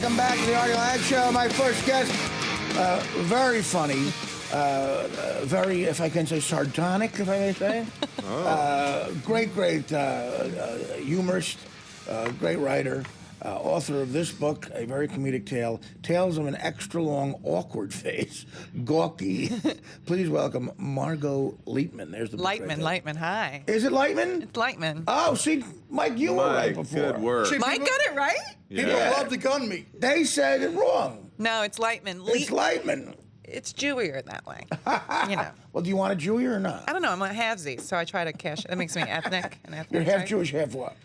Welcome back to the Artie Lange Show. My first guest, very funny, very, if I can say, sardonic, if I may say. Great humorist, great writer, author of this book, a very comedic tale, Tales of an Extra Long Awkward Face, Gawky. Please welcome Margot Leitman. There's the book Leitman, hi. Is it Leitman? It's Leitman. Oh, see, Mike, you were right before. Good work. Mike got it right? People love to gun me. They said it wrong. No, it's Leitman. It's Leitman. It's Jewier that way. You know. Well, do you want a Jewy or not? I don't know. I'm a halvesies, so I try to cash. That makes me ethnic. You're half Jewish, half what?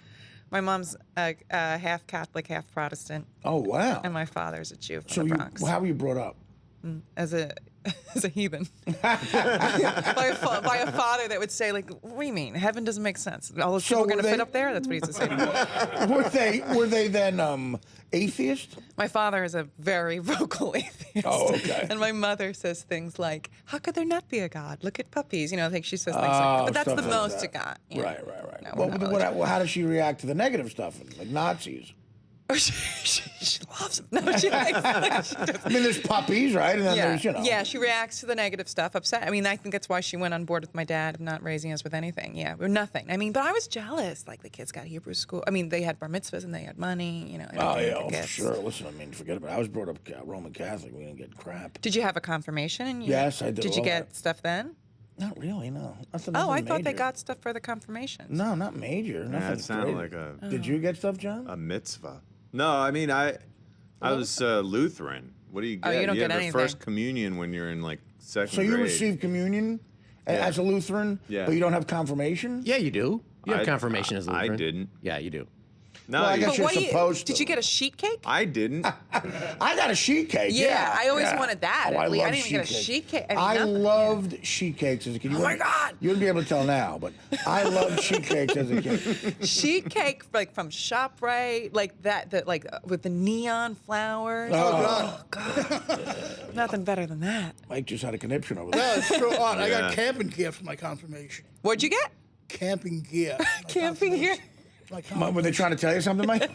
My mom's half Catholic, half Protestant. Oh, wow. And my father's a Jew from the Bronx. How were you brought up? As a heathen. by a father that would say, like, what do you mean? Heaven doesn't make sense. All those people are going to fit up there? That's what he used to say to me. Were they then atheist? My father is a very vocal atheist. Oh, okay. And my mother says things like, how could there not be a God? Look at puppies. You know, I think she says things like that. But that's the most it got. You know? Right. No, well, how does she react to the negative stuff, like Nazis? She loves them. No, she likes them. I mean, there's puppies, right? And then there's, you know. Yeah, she reacts to the negative stuff, upset. I mean, I think that's why she went on board with my dad, not raising us with anything. Yeah, we're nothing. I mean, but I was jealous. Like, the kids got Hebrew school. I mean, they had bar mitzvahs and they had money, you know. Oh, yeah, for sure. Listen, I mean, forget about it. I was brought up Roman Catholic. We didn't get crap. Did you have a confirmation? Yes, I did. Did you get stuff then? Not really, no. Nothing I major. thought they got stuff for the confirmations. No, not major. Yeah, it sounded like a... Did you get stuff, John? A mitzvah. No, I mean, I was Lutheran. What do you get? Oh, you don't get have anything. the first communion when you're in, like, second So you grade. received communion as a Lutheran, but you don't have confirmation? Yeah, you do. You have confirmation as a Lutheran. I didn't. Yeah, you do. No, Well, I guess you're supposed to. Did you get a sheet cake? I didn't. I got a sheet cake. Yeah, I always wanted that. Oh, I didn't love even get a sheet cake. I loved sheet cakes as a kid. Oh my God! You wouldn't be able to tell now, but I loved sheet cakes as a kid. Sheet cake, like from ShopRite, like that, like with the neon flowers. Oh, God! Nothing better than that. Mike just had a conniption over there. Yeah, it's so odd. I got camping gear for my confirmation. What'd you get? Camping gear. Camping gear. Were they trying to tell you something, Mike?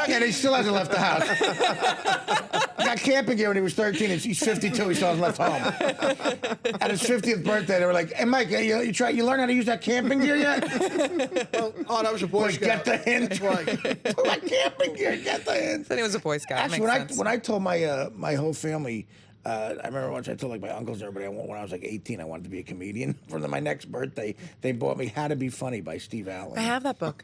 Yeah, he still hasn't left the house. I got camping gear when he was 13. He's 52. He still hasn't left home. At his 50th birthday, they were like, "Hey, Mike, you learn how to use that camping gear yet?" Oh, that was a Boy Get Scout. the hint. That's why. Like camping gear. Get the hint. Said he was a Boy Scout. Actually, Makes sense. when I told my whole family, I remember once I told like my uncles and everybody, when I was like 18, I wanted to be a comedian. For my next birthday, they bought me "How to Be Funny" by Steve Allen. I have that book.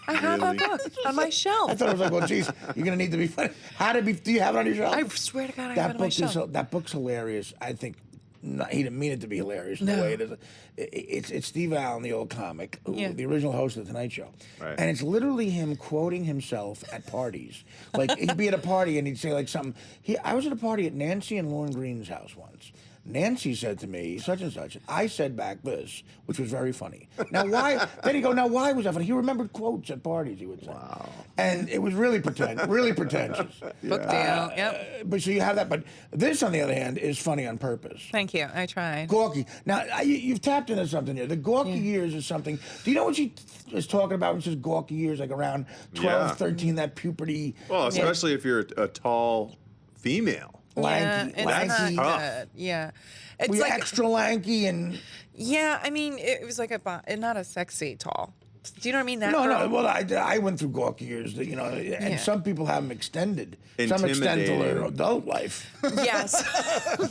I have that book on my shelf. I thought it was like, well, geez, you're gonna need to be funny. How to be? Do you have it on your shelf? I swear to God, I have it on my shelf. That book's hilarious. I think. He didn't mean it to be hilarious. The way it is, it's Steve Allen, the old comic, the original host of the Tonight Show, Right. and it's literally him quoting himself at parties. Like he'd be at a party and he'd say like something. I was at a party at Nancy and Lauren Green's house once. Nancy said to me, such and such. I said back this, which was very funny. Now, why? Then he'd go, now, why was that funny? He remembered quotes at parties, he would say. Wow. And it was really pretentious. Book deal. Yep. But so you have that. But this, on the other hand, is funny on purpose. Thank you. I tried. Gawky. Now, you've tapped into something here. The gawky years is something. Do you know what she is talking about when she says gawky years, like around 12, 13, that puberty? Well, especially if you're a tall female. Lanky. It's lanky. not good. Yeah. It's Were you like extra lanky and... Yeah, I mean, it was like not a sexy tall. Do you know what I mean? That No. girl? Well, I went through gawky years, and some people have them extended. Some extend to their adult life. Yes,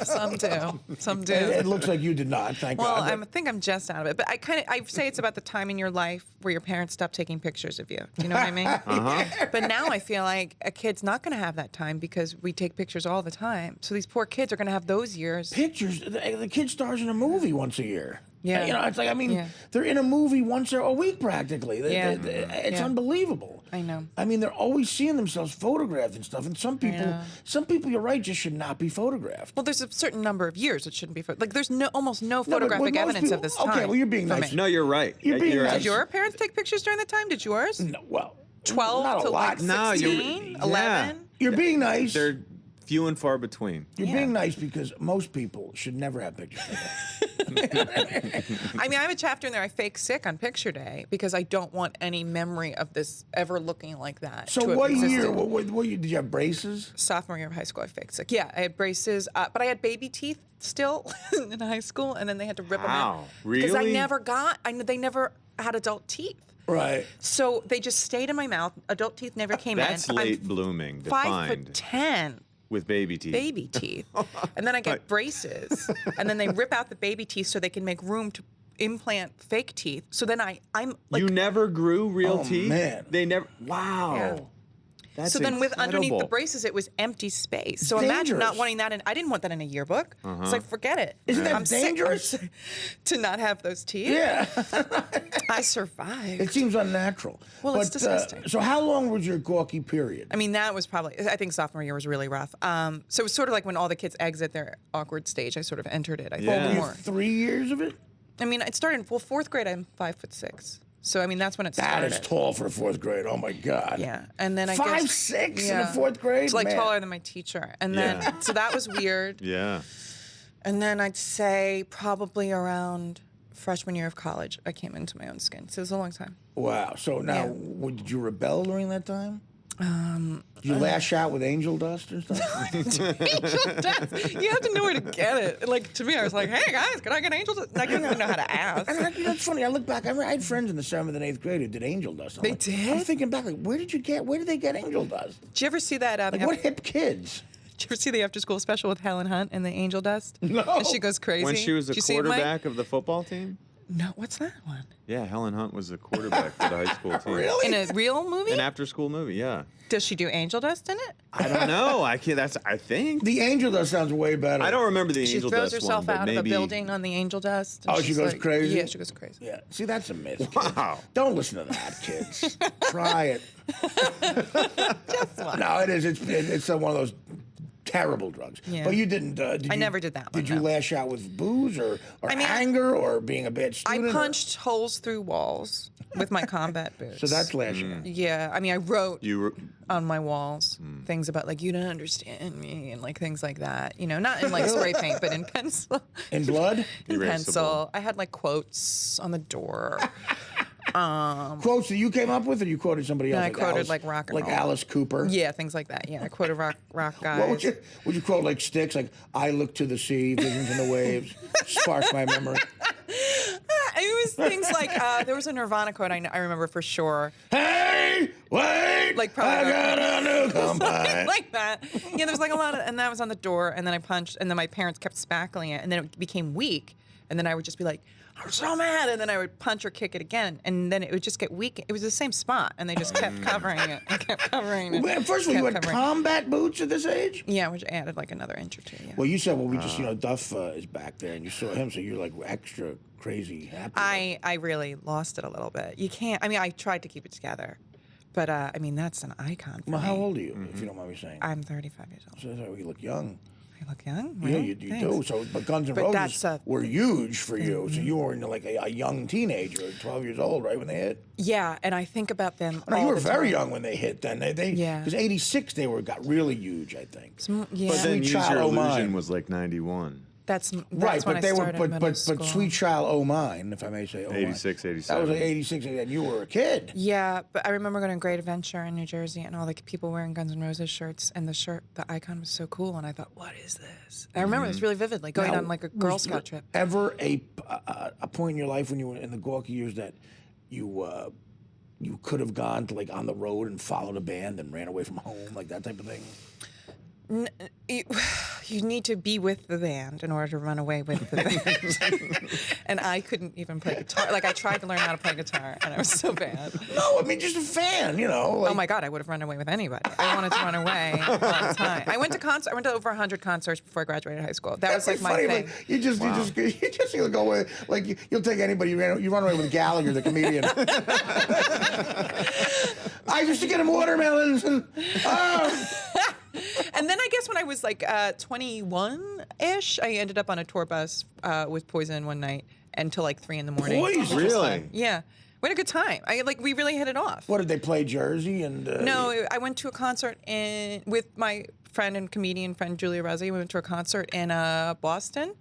some do. Some do. It looks like you did not. Thank God. Well, I think I'm just out of it. But I say it's about the time in your life where your parents stopped taking pictures of you. Do you know what I mean? But now I feel like a kid's not going to have that time because we take pictures all the time. So these poor kids are going to have those years. Pictures. The kid stars in a movie once a year. Yeah. It's like, I mean, they're in a movie once a week practically. It's unbelievable. I know. I mean, they're always seeing themselves photographed and stuff. And some people, you're right, just should not be photographed. Well, there's a certain number of years it shouldn't be. Like, there's almost no photographic evidence of this time. Okay, well, you're being nice. No, you're right. You're being nice. Did your parents take pictures during that time? Did yours? No, well, 12 not to a lot. like 16, 11? You're being nice. They're few and far between. You're being nice because most people should never have pictures like that. I mean, I have a chapter in there. I fake sick on picture day because I don't want any memory of this ever looking like that. So to have what year? existed. What year? Did you have braces? Sophomore year of high school, I faked sick. Yeah, I had braces, but I had baby teeth still in high school, and then they had to rip them out. Wow, Because I really? they never had adult teeth. Right. So they just stayed in my mouth. Adult teeth never came That's in. late blooming, 5'10". defined with baby teeth. Baby teeth. And then I get braces. And then they rip out the baby teeth so they can make room to implant fake teeth. So then I'm like... You never grew real Oh, teeth? man. They never... Wow. Yeah. That's So then with underneath the incredible. braces, it was empty space. So It's imagine not dangerous. wanting that I didn't want that in a yearbook. It's like, forget it. Isn't that I'm sick. dangerous? I'm sick to not have those teeth. Yeah. I survived. It seems unnatural. Well, it's disgusting. So how long was your gawky period? I mean, that was probably, I think sophomore year was really rough. So it was sort of like when all the kids exit their awkward stage, I sort of entered it. I Yeah. think You more. have 3 years of it? I mean, it started, fourth grade, I'm 5'6". So, I mean, that's when it That started. is tall for fourth grade. Oh my God. Yeah. And then I 5'6" guess. in the fourth grade? It's like Man. taller than my teacher. And then, Yeah. so that was weird. Yeah. And then I'd say probably around freshman year of college, I came into my own skin. So it was a long time. Wow. So now, Yeah. did you rebel during that time? Did you lash out with angel dust or stuff? Angel dust. You have to know where to get it. Like, to me, I was like, hey, guys, can I get angel dust? I didn't even know how to ask. And that's funny. I look back. I had friends in the 7th and 8th grade who did angel dust. I'm They like, did? I'm thinking back, like, where did they get angel dust? Did you ever see that? Like, what hip kids? Did you ever see the after school special with Helen Hunt and the angel dust? No. And she goes crazy. When she was Did a you see it, Mike? quarterback of the football team? No, what's that one? Yeah, Helen Hunt was a quarterback for the high school team. Really? In a real movie? An after-school movie, yeah. Does she do angel dust in it? I don't know. I think. The angel dust sounds way better. I don't remember the She angel throws dust herself one, but out of a maybe... building on the angel dust. and Oh, she she's goes like- crazy? Yeah, she goes crazy. Yeah. See, that's a myth. Kids. Wow. Don't listen to that, kids. Try it. Just one. No, it is. It's one of those terrible drugs. Yeah. But you didn't. I never did that one, Did you no. lash out with booze or I mean, anger or being a bad I student? punched holes through walls with my combat boots. So that's lashing out. Yeah, I mean, I wrote You were... on my walls things about like you don't understand me and like things like that. You know, not in like spray paint, but in pencil. In blood? In Erasable. pencil. I had like quotes on the door. Quotes that you came up with, or you quoted somebody else? I like quoted, Alice, like, rock and like roll. Alice Cooper. Yeah, things like that. Yeah, I quoted rock guys. What would you quote, like Styx, like I look to the sea, visions in the waves, spark my memory. It was things like there was a Nirvana quote I remember for sure. Hey, wait! Like probably I got a new company. like that. Yeah, there was like a lot of, and that was on the door, and then I punched, and then my parents kept spackling it, and then it became weak, and then I would just be like, I'm so mad, and then I would punch or kick it again, and then it would just get weak. It was the same spot, and they just kept covering it and kept covering it. Well, first of all, you kept had covering- combat boots at this age? Yeah, which added like another inch or two. Yeah. Well, you said, well, we just, Duff is back there, and you saw him, so you're like extra crazy happy. I really lost it a little bit. You can't. I mean, I tried to keep it together, but I mean, that's an icon for Well, me. how old are you, if you don't mind me saying? I'm 35 years old. So you look young. I look young. Yeah, Well, you thanks. do. So, but Guns N' But Roses that's a- were huge for you. So you were in like a young teenager, 12 years old, right, when they hit? Yeah, and I think about them. No, all you were the very time. young when they hit. Then Yeah. because '86 got really huge, I think. Yeah, But then Sweet Use Child Your O' Mine. Illusion was like 91. that's Right, when but I they were, started middle but school. Sweet Child O' Mine, if I may say, O' Mine. 86, That was 87. like '86, and you were a kid. Yeah, but I remember going to Great Adventure in New Jersey, and all the people wearing Guns N' Roses shirts, and the icon was so cool, and I thought, what is this? I remember this really vividly, going Now, on like a Girl was Scout there trip. Ever a point in your life when you were in the gawky years that you could have gone to like on the road and followed a band and ran away from home, like that type of thing? You need to be with the band in order to run away with the band. And I couldn't even play guitar. Like, I tried to learn how to play guitar, and I was so bad. No, I mean just a fan, Like, Oh my God, I would have run away with anybody. I wanted to run away all the time. I went to over 100 concerts before I graduated high school. That was like my funny, thing. like, you just you'll go away, like you'll take anybody. You run away with Gallagher, the comedian. I used to get him watermelons and. And then I guess when I was like 21-ish, I ended up on a tour bus with Poison one night until like 3 in the morning. Poison? Really? Yeah. We had a good time. We really hit it off. What did they play Jersey and? No, I went to a concert with my friend and comedian friend Julia Rezzi. We went to a concert in Boston,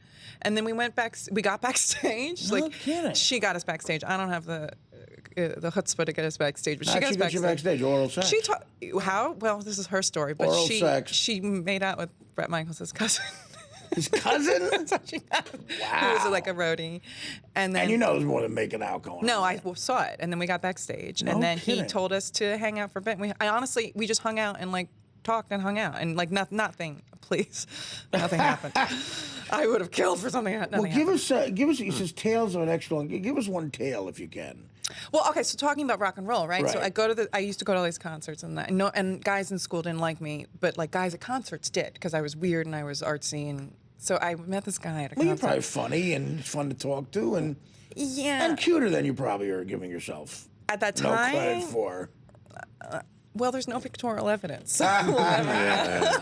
and then we went back. We got backstage. No kidding. She got us backstage. I don't have the chutzpah to get us backstage, but she got us How'd she get backstage. you backstage? Oral sex. How? Well, this is her story, but Oral sex. she made out with Bret Michaels' cousin. His cousin? That's how she got it. Wow. He was like a roadie, and then And you know there's more than making out going on. no, I saw it, and then we got backstage, No and then kidding. he told us to hang out for a bit. We just hung out and like talked and hung out, and like nothing. Please, nothing happened. I would have killed for something. Well, Nothing give happened. us. He says tales of an extra. Give us one tale if you can. Well, okay. So talking about rock and roll, right? So Right. I used to go to all these concerts, and guys in school didn't like me, but like guys at concerts did because I was weird and I was artsy, and so I met this guy at a Well, you're concert. probably funny and fun to talk to, and Yeah. cuter than you probably are giving yourself At that no time, credit for. well, there's no pictorial evidence. So we'll never know.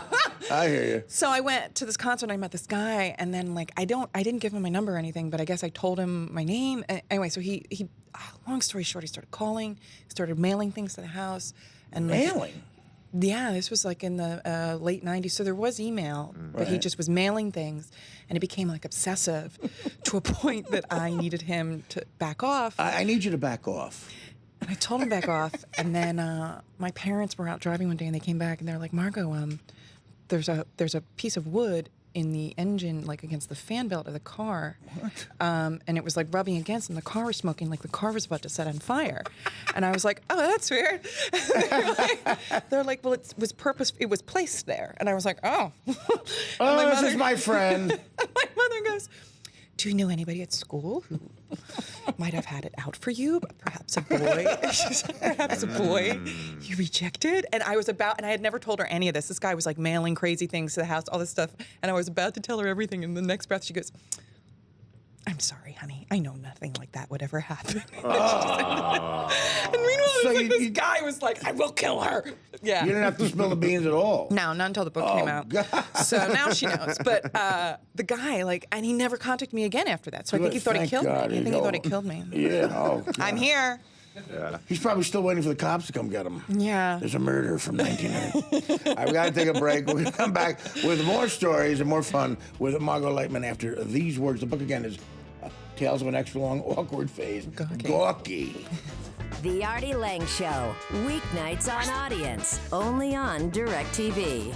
I hear you. So I went to this concert and I met this guy, and then like I didn't give him my number or anything, but I guess I told him my name. Anyway, so he long story short, he started calling, started mailing things to the house, and like, Mailing. yeah, this was like in the late '90s, so there was email, but he Right. just was mailing things, and it became like obsessive to a point that I needed him to back off. I need you to back off. And I told him back off, and then my parents were out driving one day, and they came back, and they're like, "Margot, there's a piece of wood in the engine, like against the fan belt of the car, and it was like rubbing against, and the car was smoking, like the car was about to set on fire." And I was like, "Oh, that's weird." they're like, "Well, it was placed there," and I was like, "Oh." Oh, this is my friend. My mother goes, "Do you know anybody at school who might have had it out for you? Perhaps a boy?" She's like, "Perhaps a boy you rejected?" And I had never told her any of this. This guy was like mailing crazy things to the house, all this stuff. And I was about to tell her everything. And the next breath, she goes, "I'm sorry, honey. I know nothing like that would ever happen." And meanwhile, So this guy was like, "I will kill her." Yeah. You didn't have to spill the beans at all. No, not until the book came out. God. So now she knows. But the guy, and he never contacted me again after that. So I think he Good, thought he thank killed God. me. I think he thought he killed me. Yeah. Oh, God. I'm here. He's probably still waiting for the cops to come get him. Yeah. There's a murder from 1990. We got to take a break. We're going to come back with more stories and more fun with Margot Leitman after these words. The book again is Tales of an Extra Long Awkward Phase. Gawky. The Artie Lange Show, weeknights on Audience, only on DirecTV.